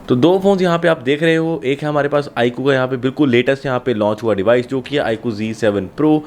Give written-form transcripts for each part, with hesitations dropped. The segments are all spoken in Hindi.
तो दो फ़ोन्स यहाँ पे आप देख रहे हो, एक है हमारे पास iQOO का यहाँ पे बिल्कुल लेटेस्ट यहाँ पे लॉन्च हुआ डिवाइस जो कि है iQOO Z7 Pro,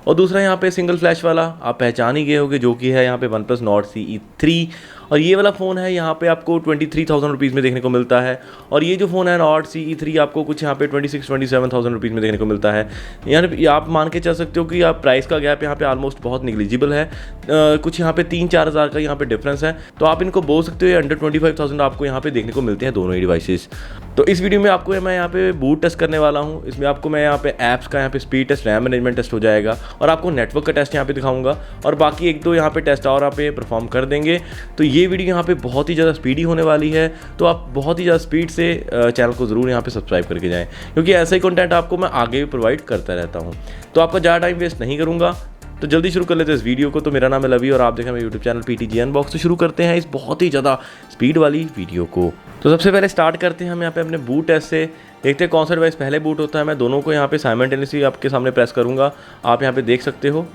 और दूसरा यहाँ पे सिंगल फ्लैश वाला आप पहचान ही गए होगे जो कि है यहाँ पे OnePlus Nord CE3। और ये वाला फ़ोन है यहाँ पे आपको 23,000 रुपीज़ में देखने को मिलता है, और ये जो फ़ोन है Nord CE3 आपको कुछ यहाँ पे 27,000 रुपीज़ में देखने को मिलता है। यानी आप मान के चल सकते हो कि आप प्राइस का गैप यहाँ पे ऑलमोस्ट बहुत निगलिजिबल है, कुछ यहाँ पे 3-4 हज़ार का यहाँ पे डिफरेंस है। तो आप इनको बोल सकते हो ये अंडर 25,000 आपको यहाँ पे देखने को मिलते हैं दोनों ही डिवाइसेस। तो इस वीडियो में आपको मैं यहाँ पे बूट टेस्ट करने वाला हूँ। इसमें आपको मैं यहाँ पे ऐप्स का यहाँ पे speed test, RAM management test हो जाएगा, और आपको नेटवर्क का टेस्ट यहाँ पे दिखाऊंगा, और बाकी 1-2 यहाँ पे टेस्ट और आप पे परफॉर्म कर देंगे। तो ये वीडियो यहाँ पे बहुत ही ज़्यादा स्पीडी होने वाली है, तो आप बहुत ही ज़्यादा स्पीड से चैनल को ज़रूर यहाँ पे सब्सक्राइब करके जाएँ, क्योंकि ऐसा ही कंटेंट आपको मैं आगे भी प्रोवाइड करता रहता हूँ। तो आपका ज़्यादा टाइम वेस्ट नहीं करूँगा, तो जल्दी शुरू कर लेते हैं इस वीडियो को। तो मेरा नाम है लवी और आप देखें मेरे यूट्यूब चैनल PTG अनबॉक्स। तो शुरू करते हैं इस बहुत ही ज़्यादा स्पीड वाली वीडियो को। तो सबसे पहले स्टार्ट करते हैं हम यहाँ पे अपने बूट टेस्ट से। देखते हैं कौन सा डिवाइस पहले बूट होता है। मैं दोनों को यहाँ पे साइमल्टेनियसली आपके सामने प्रेस करूँगा, आप यहाँ पे देख सकते हो।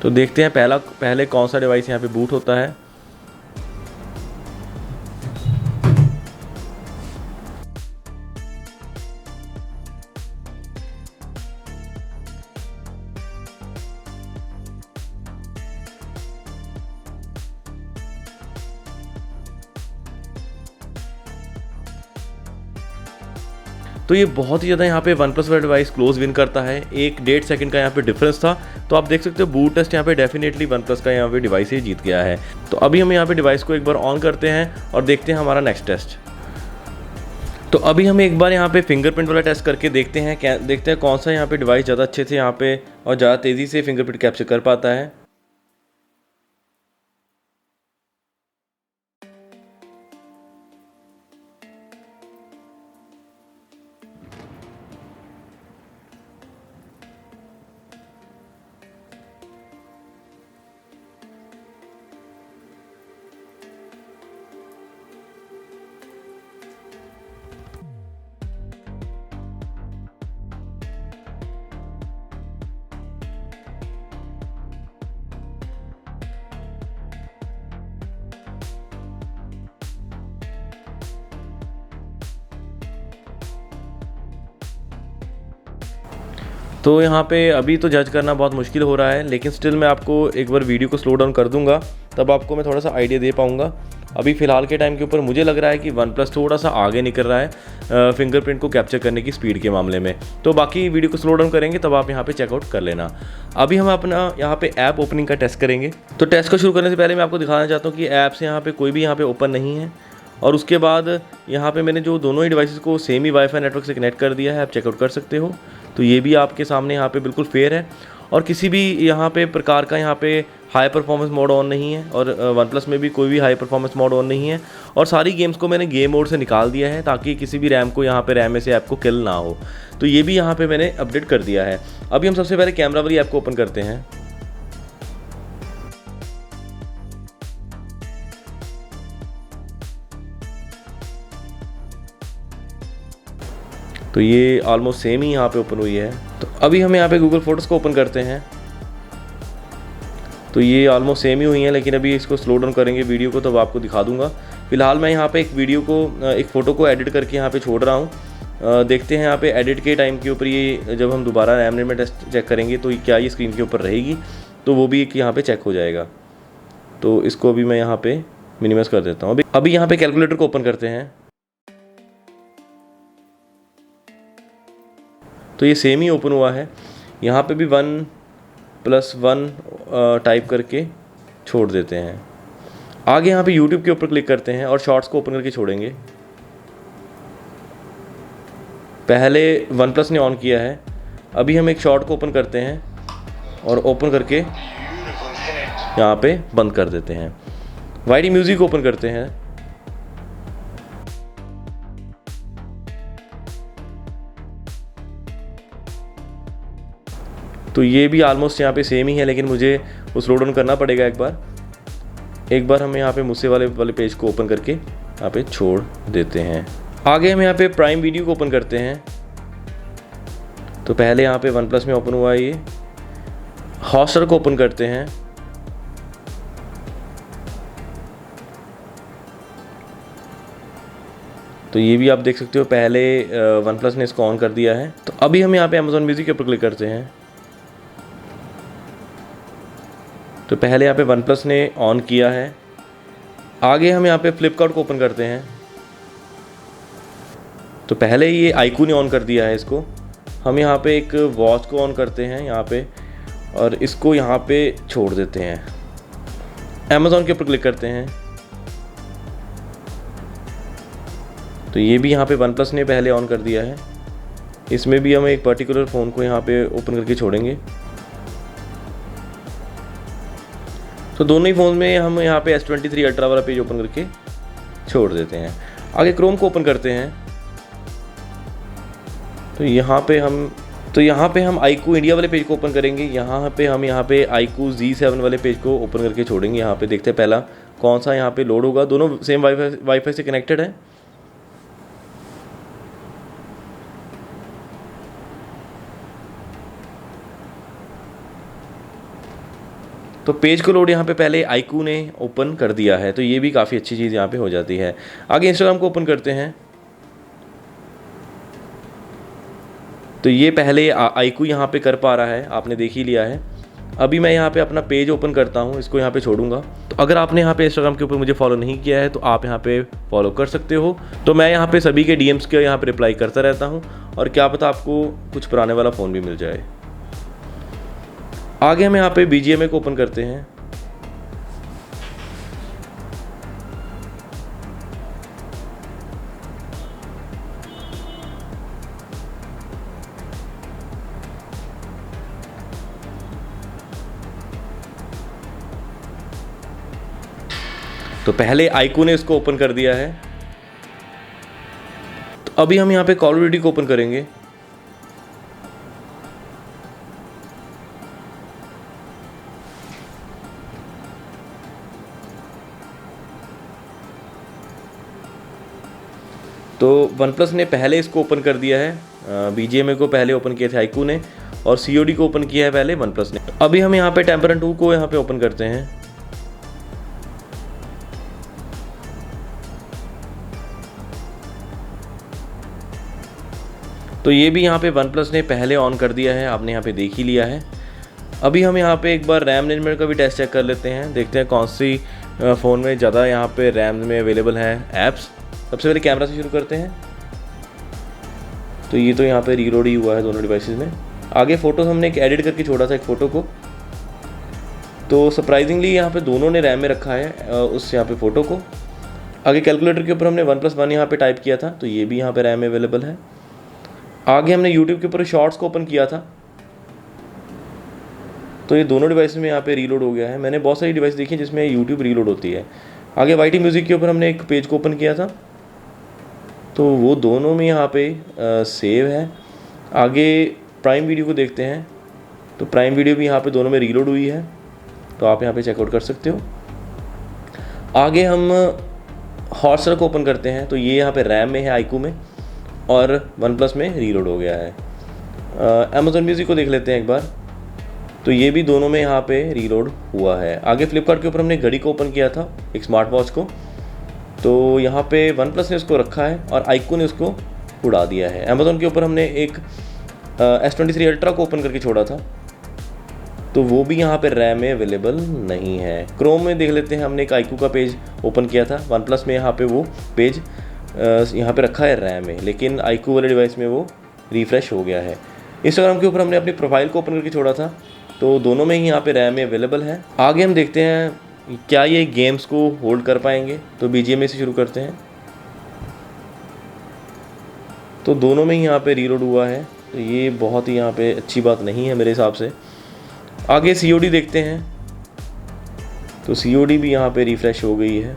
तो देखते हैं पहले कौन सा डिवाइस यहाँ पे बूट होता है। तो ये बहुत ही ज़्यादा यहाँ पे OnePlus वाला डिवाइस क्लोज विन करता है। 1-1.5 सेकंड का यहाँ पे डिफरेंस था। तो आप देख सकते हो बूट टेस्ट यहाँ पे डेफिनेटली OnePlus का यहाँ पे डिवाइस ही जीत गया है। तो अभी हम यहाँ पे डिवाइस को एक बार ऑन करते हैं और देखते हैं हमारा नेक्स्ट टेस्ट। तो अभी हम एक बार यहाँ पे फिंगरप्रिंट वाला टेस्ट करके देखते हैं कौन सा यहाँ पे डिवाइस ज़्यादा अच्छे से यहाँ पे और ज़्यादा तेज़ी से फिंगरप्रिंट कैप्चर कर पाता है। तो यहाँ पे अभी तो जज करना बहुत मुश्किल हो रहा है, लेकिन स्टिल मैं आपको एक बार वीडियो को स्लो डाउन कर दूंगा, तब आपको मैं थोड़ा सा आइडिया दे पाऊंगा। अभी फ़िलहाल के टाइम के ऊपर मुझे लग रहा है कि OnePlus थोड़ा सा आगे निकल रहा है फिंगरप्रिंट को कैप्चर करने की स्पीड के मामले में। तो बाकी वीडियो को स्लो डाउन करेंगे तब आप यहाँ पे चेकआउट कर लेना। अभी हम अपना यहाँ पे ऐप ओपनिंग का टेस्ट करेंगे। तो टेस्ट को शुरू करने से पहले मैं आपको दिखाना चाहता हूँ कि ऐप से यहाँ पे कोई भी यहाँ पे ओपन नहीं है, और उसके बाद यहाँ पे मैंने जो दोनों ही डिवाइसेस को सेम ही वाईफाई नेटवर्क से कनेक्ट कर दिया है, आप चेकआउट कर सकते हो। तो ये भी आपके सामने यहाँ पे बिल्कुल फेयर है, और किसी भी यहाँ पे प्रकार का यहाँ पे हाई परफॉर्मेंस मोड ऑन नहीं है, और OnePlus में भी कोई भी हाई परफॉर्मेंस मोड ऑन नहीं है। और सारी गेम्स को मैंने गेम मोड से निकाल दिया है ताकि किसी भी रैम को यहाँ पे रैम में से ऐप को किल ना हो। तो ये भी यहाँ पे मैंने अपडेट कर दिया है। अभी हम सबसे पहले कैमरा वाली ऐप को ओपन करते हैं। तो ये ऑलमोस्ट सेम ही यहाँ पे ओपन हुई है। तो अभी हम यहाँ पे गूगल फोटोज़ को ओपन करते हैं। तो ये ऑलमोस्ट सेम ही हुई है, लेकिन अभी इसको स्लो डाउन करेंगे वीडियो को तब आपको दिखा दूंगा। फिलहाल मैं यहाँ पे एक फ़ोटो को एडिट करके यहाँ पे छोड़ रहा हूँ। देखते हैं यहाँ पे एडिट के टाइम के ऊपर ये जब हम दोबारा रैम में टेस्ट चेक करेंगे तो क्या ये स्क्रीन के ऊपर रहेगी, तो वो भी यहाँ पे चेक हो जाएगा। तो इसको अभी मैं यहाँ पे मिनिमाइज़ कर देता हूँ। अभी यहाँ पे कैलकुलेटर को ओपन करते हैं। तो ये सेम ही ओपन हुआ है। यहाँ पे भी 1+1 टाइप करके छोड़ देते हैं। आगे यहाँ पे YouTube के ऊपर क्लिक करते हैं और शॉर्ट्स को ओपन करके छोड़ेंगे। पहले OnePlus ने ऑन किया है। अभी हम एक शॉर्ट को ओपन करते हैं और ओपन करके यहाँ पे बंद कर देते हैं। YT म्यूज़िक ओपन करते हैं। तो ये भी ऑलमोस्ट यहाँ पे सेम ही है, लेकिन मुझे वो स्लो डाउन करना पड़ेगा एक बार हम यहाँ पे मुझसे वाले पेज को ओपन करके यहाँ पे छोड़ देते हैं। आगे हम यहाँ पे प्राइम वीडियो को ओपन करते हैं। तो पहले यहाँ पे OnePlus में ओपन हुआ है ये। हॉटस्टार को ओपन करते हैं। तो ये भी आप देख सकते हो, पहले वन प्लस ने इसको ऑन कर दिया है। तो अभी हम यहाँ पे अमेज़ॉन म्यूज़िक के ऊपर क्लिक करते हैं। तो पहले यहाँ पे वन प्लस ने ऑन किया है। आगे हम यहाँ पे फ्लिपकार्ट को ओपन करते हैं। तो पहले ये आईकू ने ऑन कर दिया है इसको। हम यहाँ पे एक वॉच को ऑन करते हैं यहाँ पे, और इसको यहाँ पे छोड़ देते हैं। अमेज़ॉन के ऊपर क्लिक करते हैं। तो ये भी यहाँ पे वन प्लस ने पहले ऑन कर दिया है। इसमें भी हम एक पर्टिकुलर फ़ोन को यहाँ पे ओपन करके छोड़ेंगे। तो दोनों ही फ़ोन में हम यहाँ पे S23 अल्ट्रा वाला पेज ओपन करके छोड़ देते हैं। आगे क्रोम को ओपन करते हैं। तो यहाँ पे हम आईकू इंडिया वाले पेज को ओपन करेंगे। यहाँ पे आईकू Z7 वाले पेज को ओपन करके छोड़ेंगे। यहाँ पे देखते हैं पहला कौन सा यहाँ पे लोड होगा। दोनों सेम वाईफाई से कनेक्टेड है। तो पेज को लोड यहाँ पे पहले आईकू ने ओपन कर दिया है। तो ये भी काफ़ी अच्छी चीज़ यहाँ पे हो जाती है। आगे इंस्टाग्राम को ओपन करते हैं। तो ये पहले आईकू यहाँ पे कर पा रहा है, आपने देख ही लिया है। अभी मैं यहाँ पे अपना पेज ओपन करता हूँ, इसको यहाँ पे छोड़ूंगा। तो अगर आपने यहाँ पे इंस्टाग्राम के ऊपर मुझे फॉलो नहीं किया है तो आप यहाँ पे फॉलो कर सकते हो। तो मैं यहाँ पे सभी के डीएम्स के यहाँ पे रिप्लाई करता रहता हूँ, और क्या पता आपको कुछ पुराने वाला फ़ोन भी मिल जाए। आगे हम यहाँ पे BGMA को ओपन करते हैं। तो पहले आईकू ने इसको ओपन कर दिया है। तो अभी हम यहाँ पे कॉल ऑफ ड्यूटी को ओपन करेंगे। तो वन प्लस ने पहले इसको ओपन कर दिया है। BGMA को पहले ओपन किया था आईकू ने, और COD को ओपन किया है पहले वन प्लस ने। अभी हम यहाँ पे टेम्पर रन 2 को यहाँ पे ओपन करते हैं। तो ये भी यहाँ पे वन प्लस ने पहले ऑन कर दिया है, आपने यहाँ पे देख ही लिया है। अभी हम यहाँ पे एक बार रैम मैनेजमेंट का भी टेस्ट चेक कर लेते हैं। देखते हैं कौन सी फ़ोन में ज़्यादा यहाँ पे रैम में अवेलेबल है ऐप्स। सबसे पहले कैमरा से शुरू करते हैं। तो ये तो यहाँ पे रीलोड ही हुआ है दोनों डिवाइसेस में। आगे फ़ोटोज़ हमने एक एडिट करके छोड़ा था एक फ़ोटो को। तो सरप्राइजिंगली यहाँ पे दोनों ने रैम में रखा है उस यहाँ पे फ़ोटो को। आगे कैलकुलेटर के ऊपर हमने 1+1 यहाँ पे टाइप किया था, तो ये भी यहाँ पे रैम में अवेलेबल है। आगे हमने यूट्यूब के ऊपर शॉर्ट्स को ओपन किया था, तो ये दोनों डिवाइस में यहाँ पे रीलोड हो गया है। मैंने बहुत सारी डिवाइस देखी जिसमें यूट्यूब रीलोड होती है। आगे YT म्यूज़िक के ऊपर हमने एक पेज को ओपन किया था, तो वो दोनों में यहाँ पे सेव है। आगे प्राइम वीडियो को देखते हैं। तो प्राइम वीडियो भी यहाँ पे दोनों में रीलोड हुई है, तो आप यहाँ पे चेकआउट कर सकते हो। आगे हम हॉटस्टार को ओपन करते हैं। तो ये यहाँ पे रैम में है आईकू में, और वन प्लस में रीलोड हो गया है। अमेज़ॉन म्यूज़िक को देख लेते हैं एक बार। तो ये भी दोनों में यहाँ पे रीलोड हुआ है। आगे फ्लिपकार्ट के ऊपर हमने घड़ी को ओपन किया था, एक स्मार्ट वॉच को। तो यहाँ पे वन प्लस ने उसको रखा है और आईकू ने उसको उड़ा दिया है। अमेज़ॉन के ऊपर हमने एक S23 अल्ट्रा को ओपन करके छोड़ा था, तो वो भी यहाँ पे रैम में अवेलेबल नहीं है। क्रोम में देख लेते हैं, हमने एक आईकू का पेज ओपन किया था, वन प्लस में यहाँ पे वो पेज यहाँ पे रखा है रैम में, लेकिन आईकू वाले डिवाइस में वो रिफ़्रेश हो गया है। इंस्टाग्राम के ऊपर हमने अपनी प्रोफाइल को ओपन करके छोड़ा था, तो दोनों में ही यहाँ पे रैम में अवेलेबल है। आगे हम देखते हैं क्या ये गेम्स को होल्ड कर पाएंगे। तो BGMA से शुरू करते हैं। तो दोनों में ही यहाँ पे रीलोड हुआ है, तो ये बहुत ही यहाँ पे अच्छी बात नहीं है मेरे हिसाब से। आगे COD देखते हैं। तो COD भी यहाँ पे रिफ़्रेश हो गई है।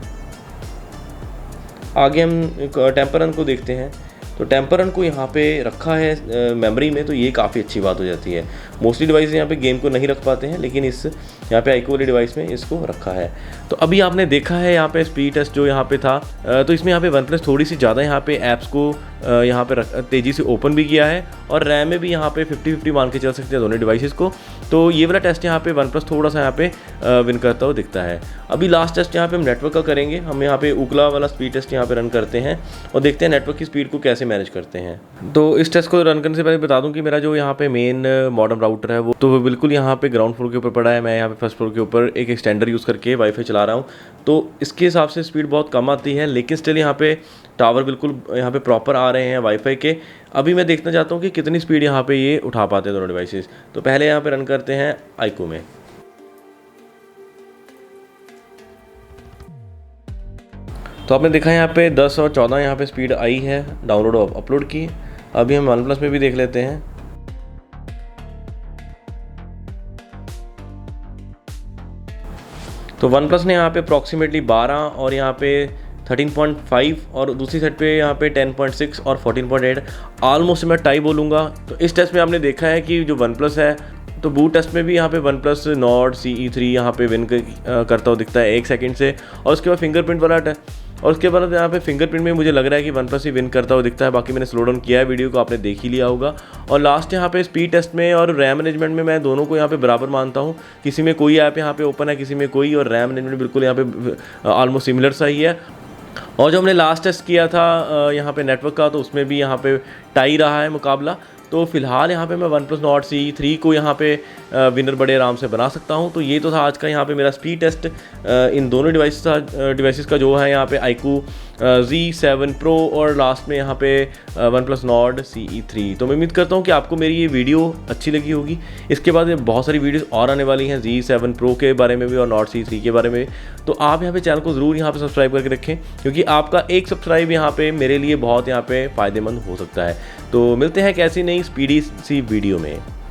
आगे हम टेम्पर रन को देखते हैं। तो टेम्पर रन को यहाँ पे रखा है मेमोरी में, तो ये काफ़ी अच्छी बात हो जाती है। मोस्टली डिवाइस यहाँ पे गेम को नहीं रख पाते हैं, लेकिन इस यहाँ पे iQOO वाली डिवाइस में इसको रखा है। तो अभी आपने देखा है यहाँ पे स्पीड टेस्ट जो यहाँ पे था, तो इसमें यहाँ पे OnePlus थोड़ी सी ज़्यादा यहाँ पे ऐप्स को यहाँ पे तेज़ी से ओपन भी किया है, और रैम में भी यहाँ पे 50-50 मान के चल सकते हैं दोनों डिवाइसेस को। तो ये वाला टेस्ट यहाँ पे OnePlus थोड़ा सा यहाँ पे विन करता हुआ दिखता है। अभी लास्ट टेस्ट यहाँ पे हम नेटवर्क का करेंगे। हम यहाँ पे Ookla वाला स्पीड टेस्ट यहाँ पे रन करते हैं और देखते हैं नेटवर्क की स्पीड को कैसे मैनेज करते हैं। तो इस टेस्ट को रन करने से पहले बता दूं कि मेरा जो यहाँ पे मेन मॉडेम राउटर है वो बिल्कुल यहाँ पे ग्राउंड फ्लोर के ऊपर पड़ा है। मैं यहाँ पे फर्स्ट फ्लोर के ऊपर एक एक्सटेंडर यूज़ करके वाईफाई चला रहा हूँ, तो इसके हिसाब से स्पीड बहुत कम आती है, लेकिन स्टिल यहाँ पे टावर बिल्कुल यहाँ पे प्रॉपर आ रहे हैं वाईफाई के। अभी मैं देखना चाहता हूँ कि कितनी स्पीड यहाँ पे ये उठा पाते हैं दोनों डिवाइसेस। तो पहले यहाँ पे रन करते हैं iQOO में। तो आपने देखा यहाँ पे 10 और 14 यहाँ पे स्पीड आई है डाउनलोड और अपलोड की। अभी हम OnePlus में भी देख लेते हैं। तो OnePlus ने यहाँ पे अप्रॉक्सीमेटली 12 और यहाँ पे 13.5 और दूसरी साइड पे यहाँ पे 10.6 और 14.8, ऑलमोस्ट मैं टाई बोलूँगा। तो इस टेस्ट में आपने देखा है कि जो OnePlus है, तो बूट टेस्ट में भी यहाँ पे OnePlus Nord CE3 यहाँ पे विन करता हुआ दिखता है 1 सेकंड से, और उसके बाद फिंगरप्रिंट वाला और उसके बाद यहाँ पे फिंगरप्रिंट में मुझे लग रहा है कि OnePlus ही विन करता हुआ दिखता है। बाकी मैंने स्लो डाउन किया है वीडियो को, आपने देख ही लिया होगा। और लास्ट यहाँ पे स्पीड टेस्ट में और रैम मैनेजमेंट में मैं दोनों को यहाँ पे बराबर मानता हूँ। किसी में कोई ऐप यहाँ पे ओपन है, किसी में कोई, और रैम मैनेजमेंट बिल्कुल यहाँ पे ऑलमोस्ट सिमिलर सा ही है। और जो हमने लास्ट टेस्ट किया था यहाँ पे नेटवर्क का, तो उसमें भी यहाँ पे टाई रहा है मुकाबला। तो फिलहाल यहाँ पे मैं OnePlus Nord CE3 को यहाँ पे विनर बड़े आराम से बना सकता हूँ। तो ये तो था आज का यहाँ पे मेरा स्पीड टेस्ट इन दोनों डिवाइसेस का जो है यहाँ पे iQOO Z7 Pro और लास्ट में यहाँ पे OnePlus Nord CE3। तो मैं उम्मीद करता हूँ कि आपको मेरी ये वीडियो अच्छी लगी होगी। इसके बाद बहुत सारी वीडियोस और आने वाली हैं Z7 Pro के बारे में भी और Nord CE3 के बारे में। तो आप यहाँ पे चैनल को ज़रूर यहाँ पे सब्सक्राइब करके रखें, क्योंकि आपका एक सब्सक्राइब यहाँ पे मेरे लिए बहुत यहाँ पे फ़ायदेमंद हो सकता है। तो मिलते हैं एक ऐसी नई स्पीडी सी वीडियो में।